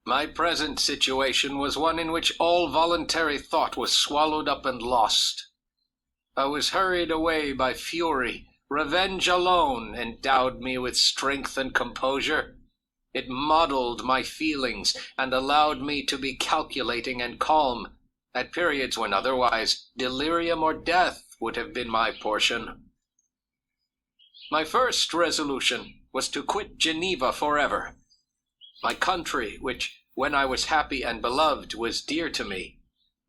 My present situation was one in which all voluntary thought was swallowed up and lost. I was hurried away by fury. Revenge alone endowed me with strength and composure. It modeled my feelings and allowed me to be calculating and calm at periods when otherwise delirium or death would have been my portion. My first resolution was to quit Geneva forever. My country, which, when I was happy and beloved, was dear to me,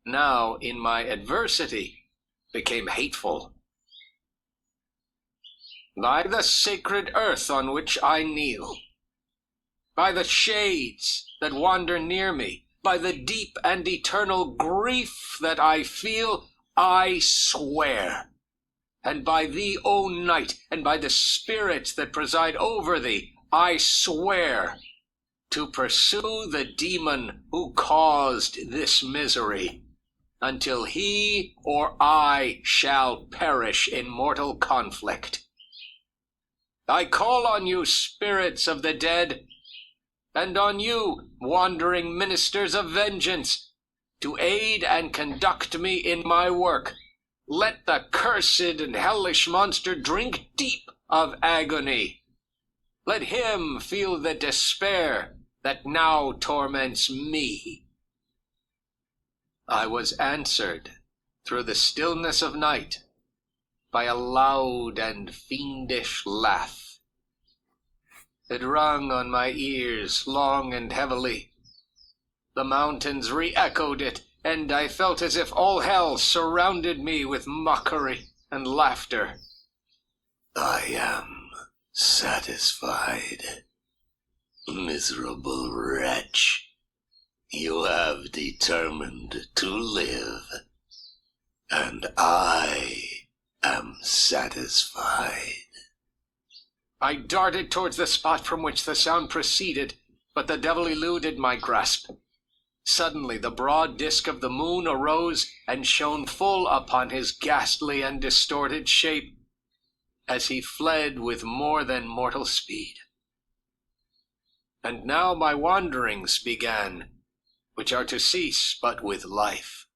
now, in my adversity, became hateful. By the sacred earth on which I kneel, by the shades that wander near me, by the deep and eternal grief that I feel, I swear, and by thee, O night, and by the spirits that preside over thee, I swear to pursue the demon who caused this misery, until he or I shall perish in mortal conflict. I call on you, spirits of the dead, and on you, wandering ministers of vengeance, to aid and conduct me in my work. Let the cursed and hellish monster drink deep of agony. Let him feel the despair that now torments me. I was answered through the stillness of night by a loud and fiendish laugh. It rung on my ears long and heavily. The mountains re-echoed it, and I felt as if all hell surrounded me with mockery and laughter. I am satisfied, miserable wretch. You have determined to live, and I am satisfied. I darted towards the spot from which the sound proceeded, but the devil eluded my grasp. Suddenly the broad disk of the moon arose and shone full upon his ghastly and distorted shape, as he fled with more than mortal speed. And now my wanderings began, which are to cease but with life.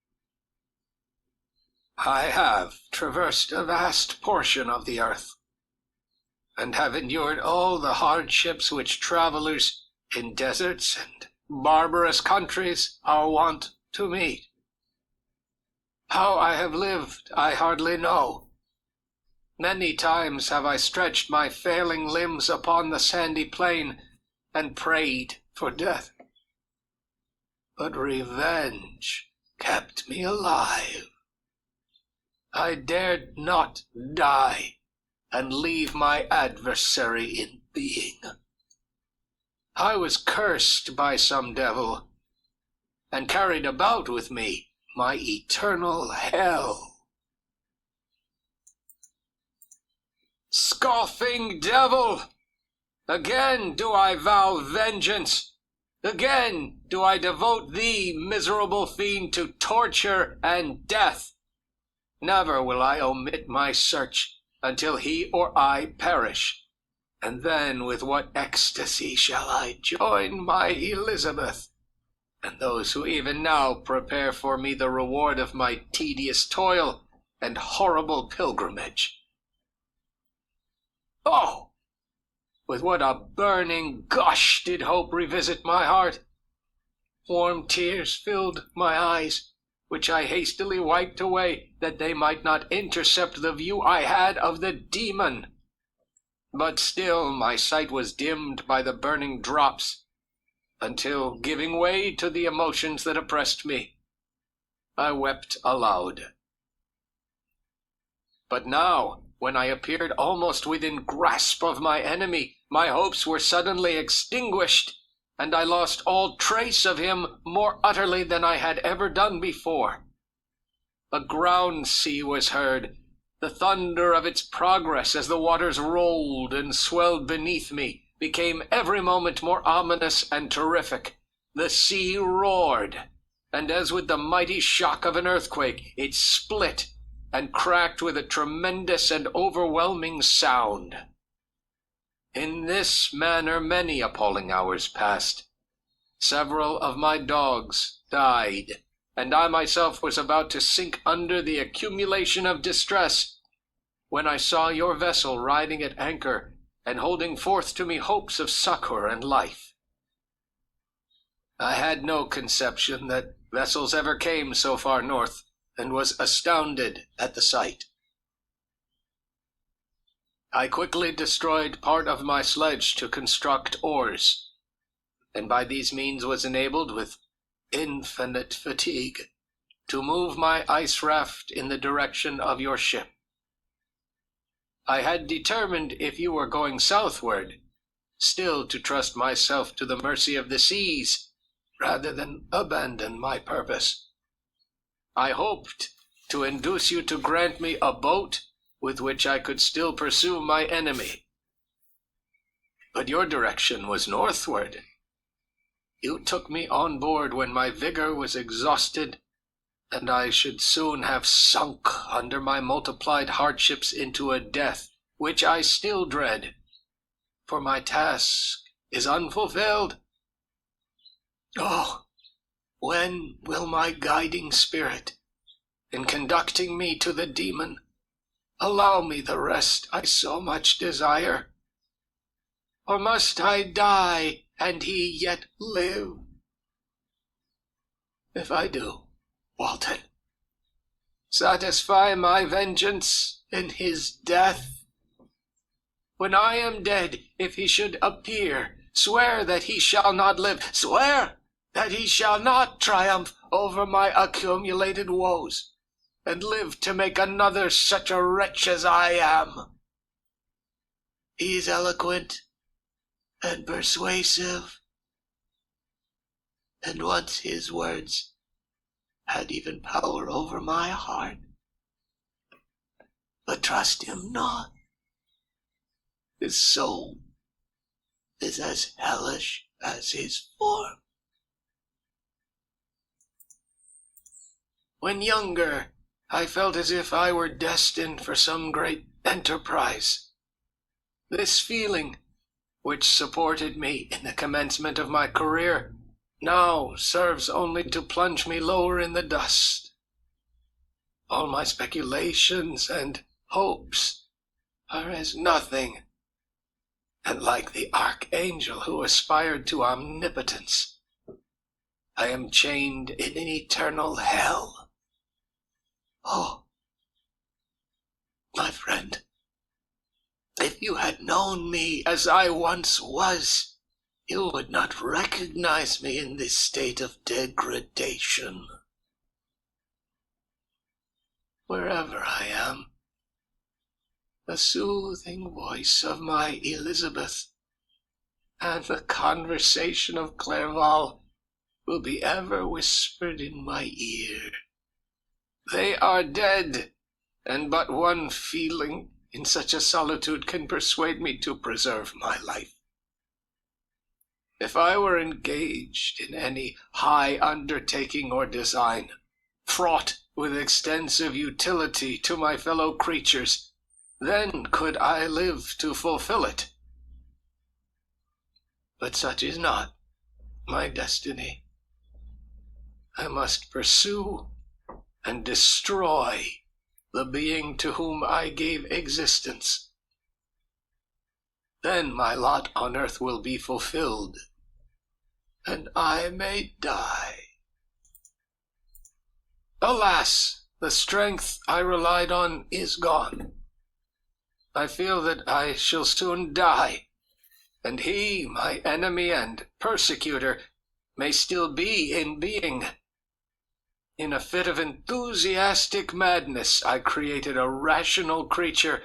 I have traversed a vast portion of the earth, and have endured all the hardships which travelers in deserts and barbarous countries are wont to meet. How I have lived, I hardly know. Many times have I stretched my failing limbs upon the sandy plain and prayed for death. But revenge kept me alive. I dared not die and leave my adversary in being. I was cursed by some devil, and carried about with me my eternal hell. Scoffing devil! Again do I vow vengeance. Again do I devote thee, miserable fiend, to torture and death. Never will I omit my search until he or I perish. And then with what ecstasy shall I join my Elizabeth, and those who even now prepare for me the reward of my tedious toil and horrible pilgrimage. Oh, with what a burning gush did hope revisit my heart! Warm tears filled my eyes, which I hastily wiped away, that they might not intercept the view I had of the demon. But still my sight was dimmed by the burning drops, until, giving way to the emotions that oppressed me, I wept aloud. But now, when I appeared almost within grasp of my enemy, my hopes were suddenly extinguished, and I lost all trace of him more utterly than I had ever done before. A ground sea was heard, the thunder of its progress as the waters rolled and swelled beneath me became every moment more ominous and terrific. The sea roared, and as with the mighty shock of an earthquake, it split and cracked with a tremendous and overwhelming sound. In this manner many appalling hours passed. Several of my dogs died, and I myself was about to sink under the accumulation of distress, when I saw your vessel riding at anchor and holding forth to me hopes of succor and life. I had no conception that vessels ever came so far north, and was astounded at the sight. I quickly destroyed part of my sledge to construct oars, and by these means was enabled, with infinite fatigue, to move my ice raft in the direction of your ship. I had determined, if you were going southward, still to trust myself to the mercy of the seas, rather than abandon my purpose. I hoped to induce you to grant me a boat with which I could still pursue my enemy. But your direction was northward. You took me on board when my vigor was exhausted, and I should soon have sunk under my multiplied hardships into a death which I still dread, for my task is unfulfilled. Oh, when will my guiding spirit, in conducting me to the demon, allow me the rest I so much desire? Or must I die and he yet live? If I do, Walton, satisfy my vengeance in his death. When I am dead, if he should appear, swear that he shall not live. Swear that he shall not triumph over my accumulated woes, and live to make another such a wretch as I am. He is eloquent and persuasive, and once his words had even power over my heart. But trust him not. His soul is as hellish as his form. When younger, I felt as if I were destined for some great enterprise. This feeling, which supported me in the commencement of my career, now serves only to plunge me lower in the dust. All my speculations and hopes are as nothing, and like the archangel who aspired to omnipotence, I am chained in an eternal hell. Oh, my friend, if you had known me as I once was, you would not recognize me in this state of degradation. Wherever I am, the soothing voice of my Elizabeth and the conversation of Clerval will be ever whispered in my ear. They are dead, and but one feeling in such a solitude can persuade me to preserve my life. If I were engaged in any high undertaking or design, fraught with extensive utility to my fellow creatures, then could I live to fulfill it. But such is not my destiny. I must pursue and destroy the being to whom I gave existence. Then my lot on earth will be fulfilled, and I may die. Alas, the strength I relied on is gone. I feel that I shall soon die, and he, my enemy and persecutor, may still be in being. In a fit of enthusiastic madness, I created a rational creature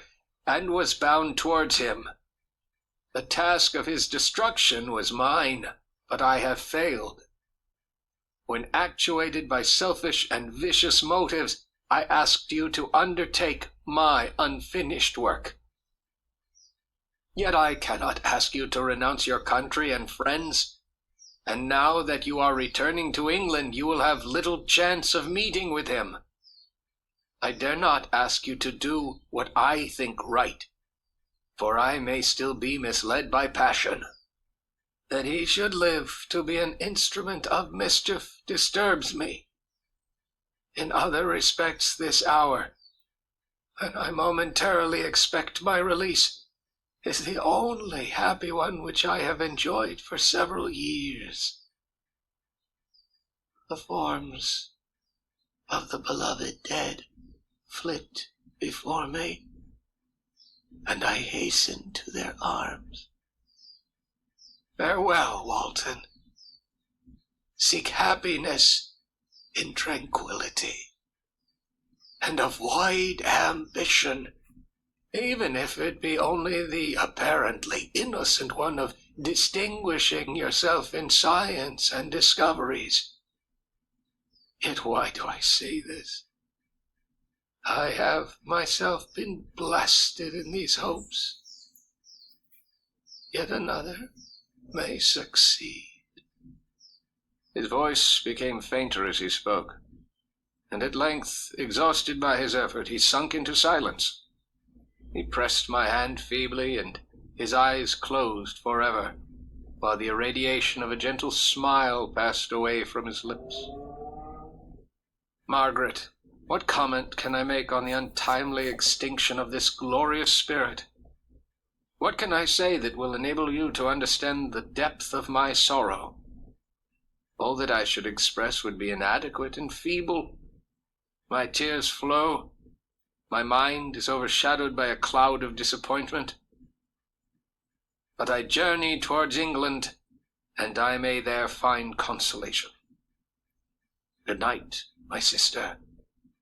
and was bound towards him. The task of his destruction was mine, but I have failed. When actuated by selfish and vicious motives, I asked you to undertake my unfinished work. Yet I cannot ask you to renounce your country and friends. And now that you are returning to England, you will have little chance of meeting with him. I dare not ask you to do what I think right, for I may still be misled by passion. that he should live to be an instrument of mischief disturbs me. In other respects, this hour, when I momentarily expect my release, is the only happy one which I have enjoyed for several years. The forms of the beloved dead flit before me, and I hasten to their arms. Farewell, Walton. Seek happiness in tranquility, and avoid ambition, even if it be only the apparently innocent one of distinguishing yourself in science and discoveries. Yet why do I say this? I have myself been blasted in these hopes. Yet another may succeed. His voice became fainter as he spoke, and at length, exhausted by his effort, he sunk into silence. He pressed my hand feebly, and his eyes closed forever, while the irradiation of a gentle smile passed away from his lips. Margaret, what comment can I make on the untimely extinction of this glorious spirit? What can I say that will enable you to understand the depth of my sorrow? All that I should express would be inadequate and feeble. My tears flow. My mind is overshadowed by a cloud of disappointment. But I journey towards England, and I may there find consolation. Good night, my sister.